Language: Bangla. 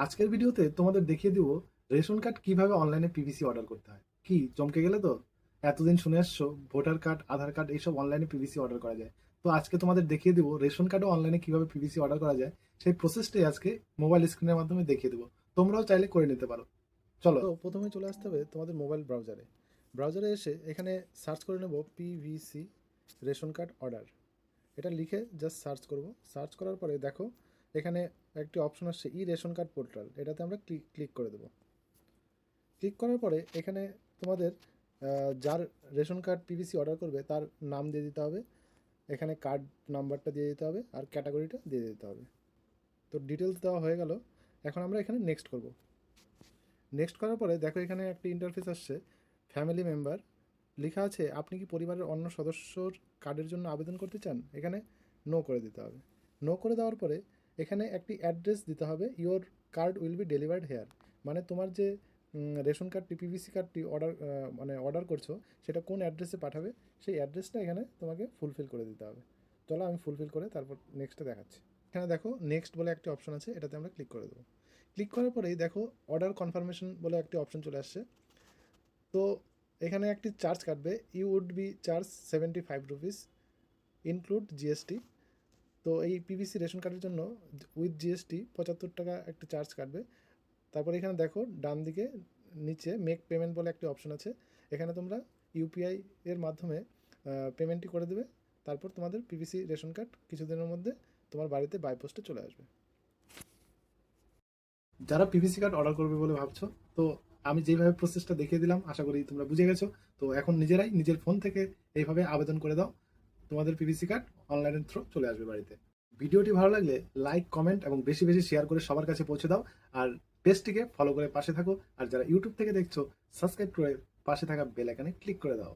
আজকের ভিডিওতে তোমাদের দেখিয়ে দিব রেশন কার্ড কিভাবে অনলাইনে পিভিসি অর্ডার করতে হয়। কি চমকে গেলে তো? এতদিন শুনে আসছো ভোটার কার্ড, আধার কার্ড এইসব অনলাইনে পিভিসি অর্ডার করা যায়। তো আজকে তোমাদের দেখিয়ে দিব রেশন কার্ডও অনলাইনে কিভাবে পিভিসি অর্ডার করা যায়। সেই প্রসেসটাই আজকে মোবাইল স্ক্রিনের মাধ্যমে দেখিয়ে দেবো। তোমরাও চাইলে করে নিতে পারো। চলো, তো প্রথমে চলে আসতে হবে তোমাদের মোবাইল ব্রাউজারে এসে এখানে সার্চ করে নেব পিভিসি রেশন কার্ড অর্ডার। এটা লিখে জাস্ট সার্চ করব। সার্চ করার পরে দেখো এখানে একটি অপশন আসছে ই রেশন কার্ড পোর্টাল, এটাতে আমরা ক্লিক করে দেবো। ক্লিক করার পরে এখানে তোমাদের যার রেশন কার্ড পিভিসি অর্ডার করবে তার নাম দিয়ে দিতে হবে, এখানে কার্ড নাম্বারটা দিয়ে দিতে হবে, আর ক্যাটাগরিটা দিয়ে দিতে হবে। তো ডিটেলস দেওয়া হয়ে গেল। এখন আমরা এখানে নেক্সট করব। নেক্সট করার পরে দেখো এখানে একটি ইন্টারফেস আসছে, ফ্যামিলি মেম্বার লেখা আছে। আপনি কি পরিবারের অন্য সদস্যর কার্ডের জন্য আবেদন করতে চান? এখানে নো করে দিতে হবে। নো করে দেওয়ার পরে এখানে একটি অ্যাড্রেস দিতে হবে, your card will be delivered here. মানে তোমার যে রেশন কার্ডটি পিভিসি কার্ডটি অর্ডার করছো সেটা কোন অ্যাড্রেসে পাঠাবে সেই অ্যাড্রেসটা এখানে তোমাকে ফুলফিল করে দিতে হবে। চলো আমি ফুলফিল করে তারপর নেক্সটে দেখাচ্ছি। এখানে দেখো নেক্সট বলে একটি অপশন আছে, এটাতে আমরা ক্লিক করে দেবো। ক্লিক করার পরেই দেখো অর্ডার কনফার্মেশন বলে একটি অপশন চলে আসছে। তো এখানে একটি চার্জ কাটবে, you would be charge 75 rupees include GST. তো এই পিভিসি রেশন কার্ডের জন্য উইথ জিএসটি 75 টাকা একটি চার্জ কাটবে। তারপরে এখানে দেখো ডান দিকে নিচে মেক পেমেন্ট বলে একটি অপশন আছে, এখানে তোমরা ইউপিআই এর মাধ্যমে পেমেন্টটি করে দেবে। তারপর তোমাদের পিভিসি রেশন কার্ড কিছুদিনের মধ্যে তোমার বাড়িতে বাই পোস্টে চলে আসবে। যারা পিভিসি কার্ড অর্ডার করবে বলে ভাবছো, তো আমি যেভাবে প্রসেসটা দেখিয়ে দিলাম আশা করি তোমরা বুঝে গেছো। তো এখন নিজেরাই নিজের ফোন থেকে এইভাবে আবেদন করে দাও, তোমাদের পিভিসি কার্ড অনলাইনের থ্রু চলে আসবে বাড়িতে। ভিডিওটি ভালো লাগলে লাইক, কমেন্ট এবং বেশি বেশি শেয়ার করে সবার কাছে পৌঁছে দাও। আর পেজটিকে ফলো করে পাশে থাকো। আর যারা ইউটিউব থেকে দেখছো, সাবস্ক্রাইব করে পাশে থাকা বেল আইকনে ক্লিক করে দাও।